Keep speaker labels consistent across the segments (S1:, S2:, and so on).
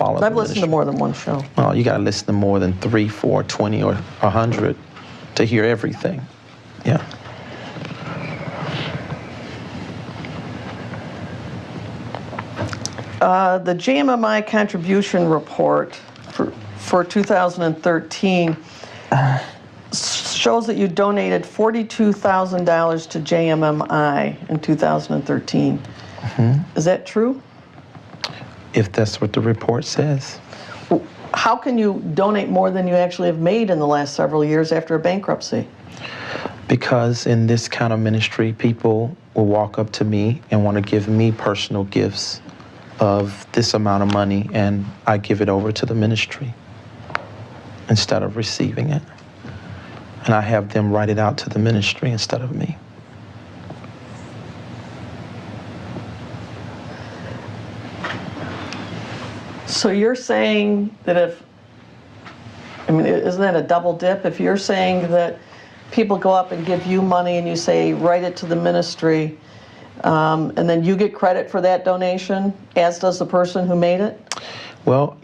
S1: follow
S2: I've
S1: the
S2: listened to
S1: ministry.
S2: more than one show.
S1: Well, you got to listen to more than 3, 4, 20, or 100 to hear everything. Yeah.
S2: The JMMI contribution report for 2013 shows that you donated $42,000 to JMMI in 2013. Mm-hmm. Is that true?
S1: If that's what the report says.
S2: How can you donate more than you actually have made in the last several years after a bankruptcy?
S1: Because in this kind of ministry, people will walk up to me and want to give me personal gifts of this amount of money, and I give it over to the ministry instead of receiving it. And I have them write it out to the ministry instead of me.
S2: So you're saying that isn't that a double dip? If you're saying that people go up and give you money and you say, write it to the ministry, and then you get credit for that donation, as does the person who made it?
S1: Well,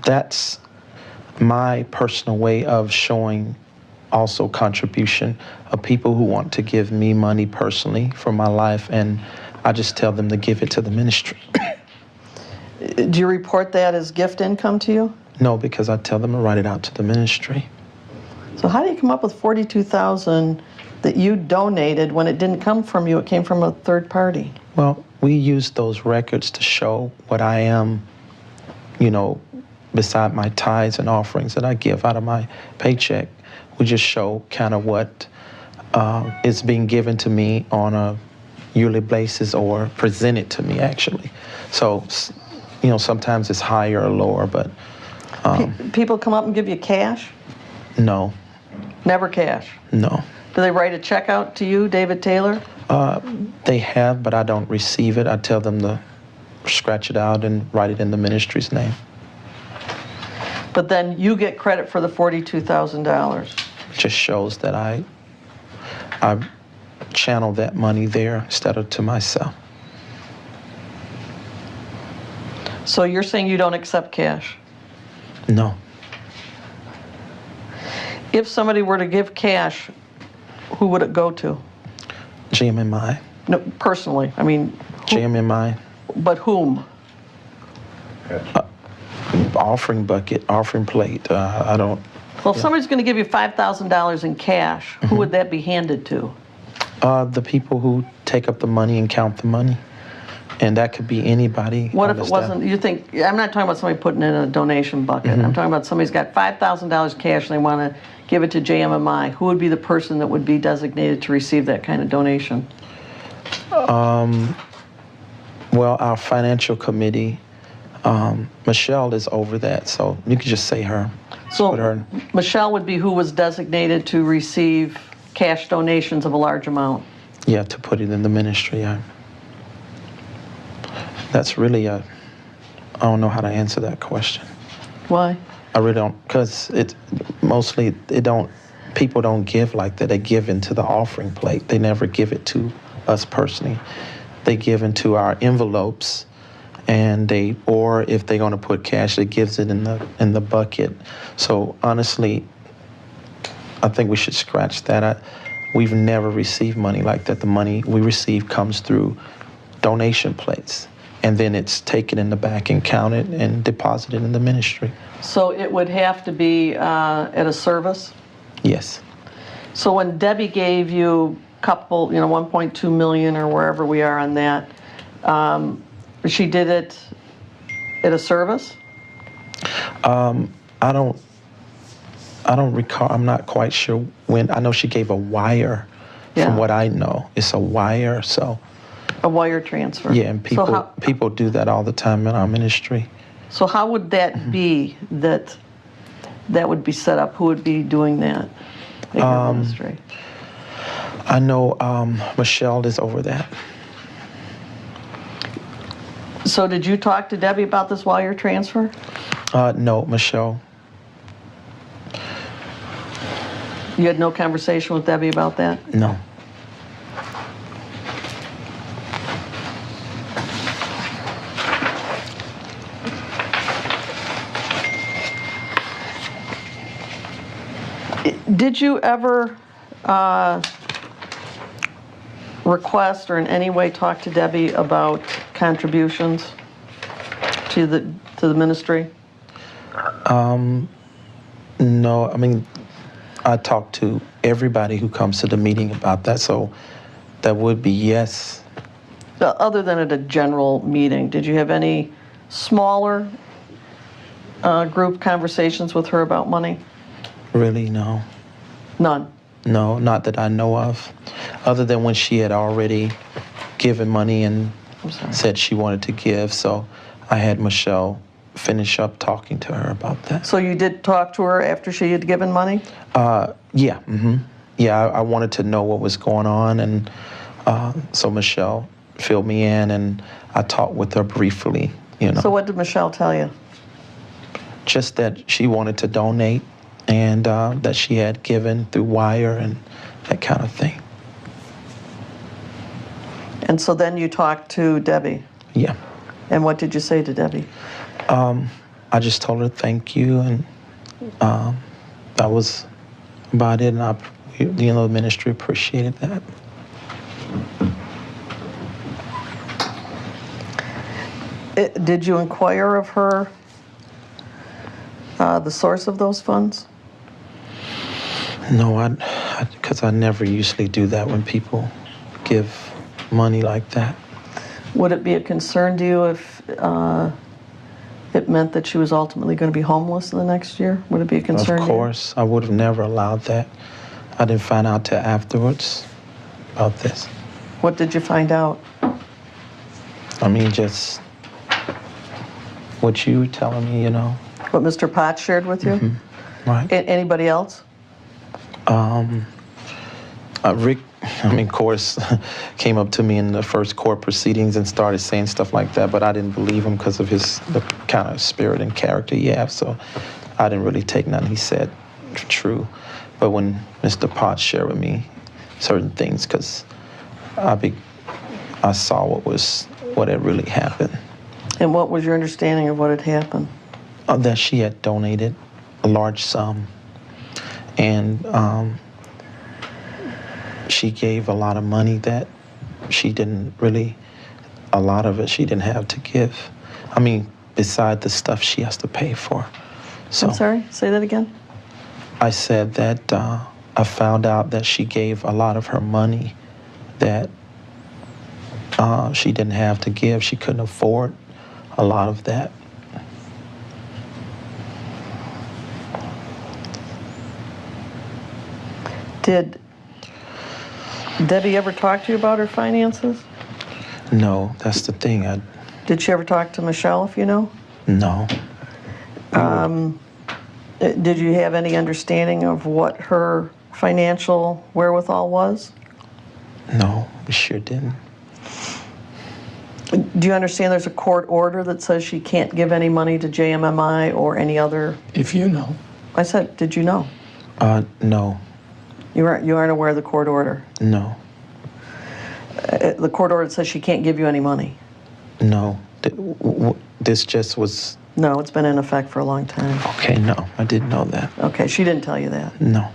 S1: that's my personal way of showing also contribution of people who want to give me money personally for my life, and I just tell them to give it to the ministry.
S2: Do you report that as gift income to you?
S1: No, because I tell them to write it out to the ministry.
S2: So how do you come up with $42,000 that you donated when it didn't come from you, it came from a third party?
S1: Well, we use those records to show what I am, beside my tithes and offerings that I give out of my paycheck. We just show kind of what is being given to me on a yearly basis or presented to me, actually. So, sometimes it's higher or lower, but...
S2: People come up and give you cash?
S1: No.
S2: Never cash?
S1: No.
S2: Do they write a check out to you, David Taylor?
S1: They have, but I don't receive it. I tell them to scratch it out and write it in the ministry's name.
S2: But then you get credit for the $42,000.
S1: It just shows that I channel that money there instead of to myself.
S2: So you're saying you don't accept cash?
S1: No.
S2: If somebody were to give cash, who would it go to?
S1: JMMI.
S2: No, personally,
S1: JMMI.
S2: But whom?
S1: Offering bucket, offering plate. I don't...
S2: Well, if somebody's going to give you $5,000 in cash, who would that be handed to?
S1: The people who take up the money and count the money. And that could be anybody.
S2: What if it wasn't, you think, I'm not talking about somebody putting in a donation bucket. I'm talking about somebody's got $5,000 cash and they want to give it to JMMI. Who would be the person that would be designated to receive that kind of donation?
S1: Well, our financial committee, Michelle is over that, so you could just say her.
S2: So Michelle would be who was designated to receive cash donations of a large amount?
S1: Yeah, to put it in the ministry, yeah. That's really I don't know how to answer that question.
S2: Why?
S1: I really don't, because people don't give like that. They give into the offering plate. They never give it to us personally. They give into our envelopes, or if they're going to put cash, they gives it in the bucket. So honestly, I think we should scratch that. We've never received money like that. The money we receive comes through donation plates, and then it's taken in the back and counted and deposited in the ministry.
S2: So it would have to be at a service?
S1: Yes.
S2: So when Debbie gave you a couple, $1.2 million or wherever we are on that, she did it at a service?
S1: I don't recall. I'm not quite sure when. I know she gave a wire. Yeah. From what I know, it's a wire. So.
S2: A wire transfer.
S1: Yeah, and people do that all the time in our ministry.
S2: So how would that be that would be set up? Who would be doing that in your ministry?
S1: I know Michelle is over that.
S2: So did you talk to Debbie about this wire transfer?
S1: No, Michelle.
S2: You had no conversation with Debbie about that?
S1: No.
S2: Did you ever request or in any way talk to Debbie about contributions to the ministry?
S1: No, I mean, I talk to everybody who comes to the meeting about that, so that would be yes.
S2: Other than at a general meeting, did you have any smaller group conversations with her about money?
S1: Really, no.
S2: None.
S1: No, not that I know of, other than when she had already given money and said she wanted to give, so I had Michelle finish up talking to her about that.
S2: So you did talk to her after she had given money?
S1: Yeah, yeah, I wanted to know what was going on, and so Michelle filled me in, and I talked with her briefly, you know.
S2: So what did Michelle tell you?
S1: Just that she wanted to donate, and that she had given through wire and that kind of thing.
S2: And so then you talked to Debbie?
S1: Yeah.
S2: And what did you say to Debbie?
S1: I just told her thank you, and that was about it, and the ministry appreciated that.
S2: Did you inquire of her the source of those funds?
S1: No, because I never usually do that when people give money like that.
S2: Would it be a concern to you if it meant that she was ultimately going to be homeless in the next year? Would it be a concern to you?
S1: Of course, I would have never allowed that. I didn't find out till afterwards about this.
S2: What did you find out?
S1: I mean, just what you were telling me, you know.
S2: What Mr. Potts shared with you?
S1: Mm-hmm. Right.
S2: Anybody else?
S1: Rick, of course, came up to me in the first court proceedings and started saying stuff like that, but I didn't believe him because of the kind of spirit and character he has, so I didn't really take nothing he said true. But when Mr. Potts shared with me certain things, because I saw what had really happened.
S2: And what was your understanding of what had happened?
S1: That she had donated a large sum, and she gave a lot of money that a lot of it she didn't have to give. I mean, beside the stuff she has to pay for. So,
S2: I'm sorry, say that again?
S1: I said that I found out that she gave a lot of her money that she didn't have to give. She couldn't afford a lot of that.
S2: Did Debbie ever talk to you about her finances?
S1: No, that's the thing.
S2: Did she ever talk to Michelle, if you know?
S1: No.
S2: Did you have any understanding of what her financial wherewithal was?
S1: No, we sure didn't.
S2: Do you understand there's a court order that says she can't give any money to JMMI or any other?
S3: If you know.
S2: I said, did you know?
S1: No.
S2: You aren't aware of the court order?
S1: No.
S2: The court order says she can't give you any money?
S1: No. This just was...
S2: No, it's been in effect for a long time.
S1: Okay, no, I didn't know that.
S2: Okay, she didn't tell you that?
S1: No.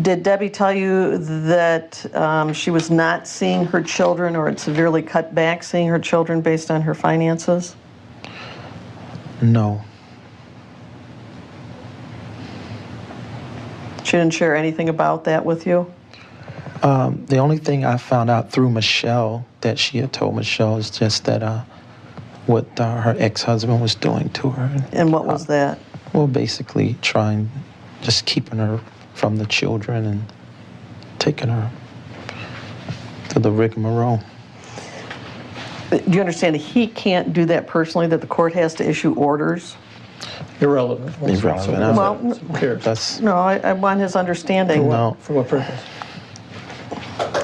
S2: Did Debbie tell you that she was not seeing her children or had severely cut back seeing her children based on her finances?
S1: No.
S2: She didn't share anything about that with you?
S1: The only thing I found out through Michelle that she had told Michelle is just that what her ex-husband was doing to her.
S2: And what was that?
S1: Well, basically just keeping her from the children and taking her to the rigmarole.
S2: Do you understand that he can't do that personally, that the court has to issue orders?
S3: Irrelevant.
S1: Irrelevant.
S2: Well,
S3: Who cares?
S2: No, I want his understanding.
S1: No.
S3: For what purpose?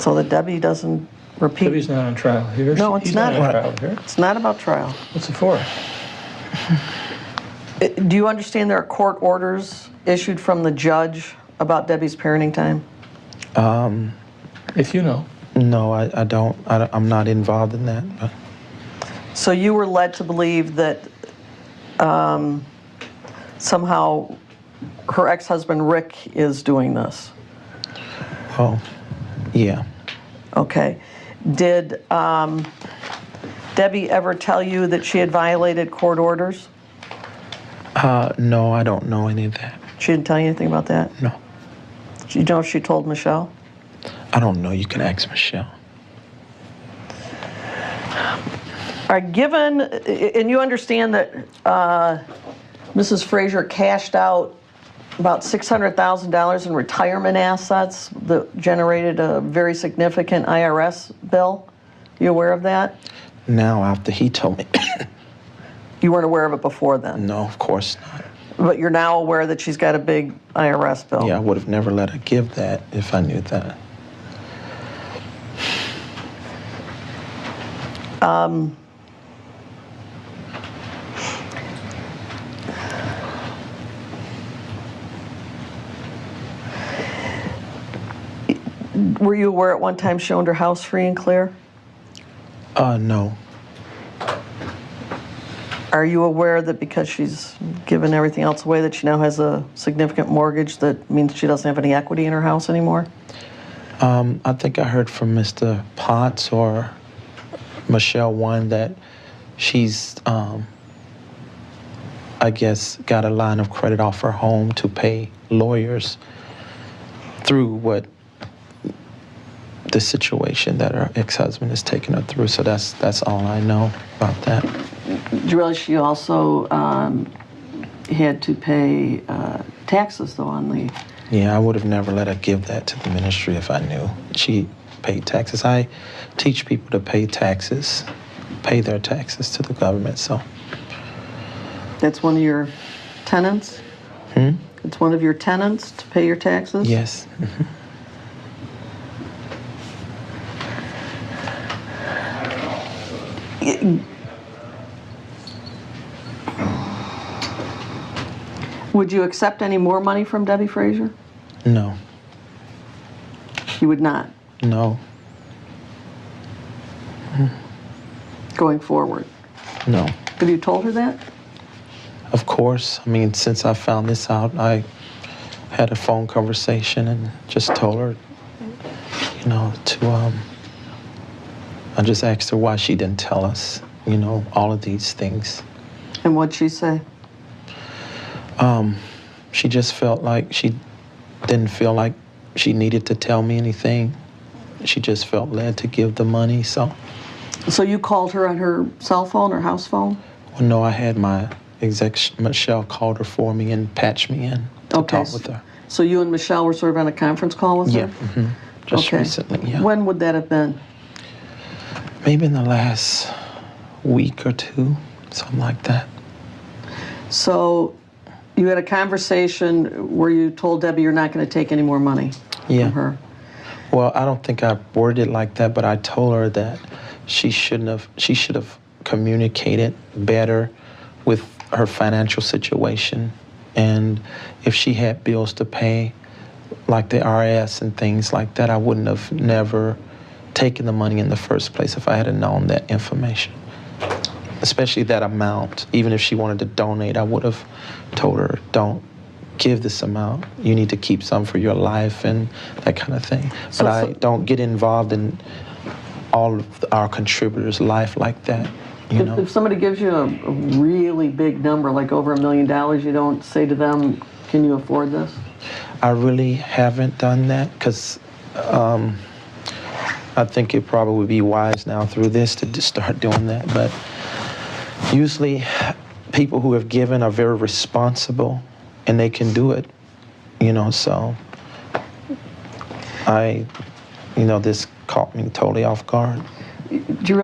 S2: So that Debbie doesn't repeat.
S3: Debbie's not on trial here.
S2: No, it's
S3: He's
S2: not.
S3: on trial here.
S2: It's not about trial.
S3: What's it for?
S2: Do you understand there are court orders issued from the judge about Debbie's parenting time?
S3: If you know.
S1: No, I don't. I'm not involved in that. But.
S2: So you were led to believe that somehow her ex-husband Rick is doing this.
S1: Oh, yeah.
S2: Okay. Did Debbie ever tell you that she had violated court orders?
S1: No, I don't know any of that.
S2: She didn't tell you anything about that?
S1: No.
S2: Do you know if she told Michelle?
S1: I don't know. You can ask Michelle.
S2: Are given, and you understand that Mrs. Frazier cashed out about $600,000 in retirement assets that generated a very significant IRS bill? You aware of that?
S1: Now, after he told me.
S2: You weren't aware of it before then?
S1: No, of course not.
S2: But you're now aware that she's got a big IRS bill?
S1: Yeah, I would have never let her give that if I knew that.
S2: Were you aware at one time she owned her house free and clear?
S1: No.
S2: Are you aware that because she's given everything else away that she now has a significant mortgage that means she doesn't have any equity in her house anymore?
S1: I think I heard from Mr. Potts or Michelle one that she's, I guess, got a line of credit off her home to pay lawyers through what the situation that her ex-husband is taking her through. So that's all I know about that.
S2: Do you realize she also had to pay taxes, though, on the...
S1: Yeah, I would have never let her give that to the ministry if I knew she paid taxes. I teach people to pay taxes, pay their taxes to the government, so.
S2: That's one of your tenants? It's one of your tenants to pay your taxes?
S1: Yes.
S2: Would you accept any more money from Debbie Frazier?
S1: No.
S2: You would not,
S1: No.
S2: going forward?
S1: No.
S2: Have you told her that?
S1: Of course. I mean, since I found this out, I had a phone conversation and just told her, you know, to, I just asked her why she didn't tell us, you know, all of these things.
S2: And what'd she say?
S1: She just felt like she didn't feel like she needed to tell me anything. She just felt led to give the money, so.
S2: So you called her on her cell phone or house phone?
S1: Well, no, I had my exec, Michelle, called her for me and patched me in to talk with her.
S2: So you and Michelle were sort of on a conference call with
S1: Yeah,
S2: her?
S1: just recently, yeah.
S2: When would that have been?
S1: Maybe in the last week or two, something like that.
S2: So you had a conversation where you told Debbie you're not going to take any more money from her?
S1: Well, I don't think I worded it like that, but I told her that she should have communicated better with her financial situation. And if she had bills to pay, like the IRS and things like that, I wouldn't have never taken the money in the first place if I had known that information. Especially that amount. Even if she wanted to donate, I would have told her, don't give this amount. You need to keep some for your life and that kind of thing. But I don't get involved in all of our contributors' life like that, you know.
S2: If somebody gives you a really big number, like over $1 million, you don't say to them, can you afford this?
S1: I really haven't done that because I think it probably would be wise now through this to just start doing that. But usually people who have given are very responsible and they can do it, you know, so this caught me totally off guard.
S2: Do you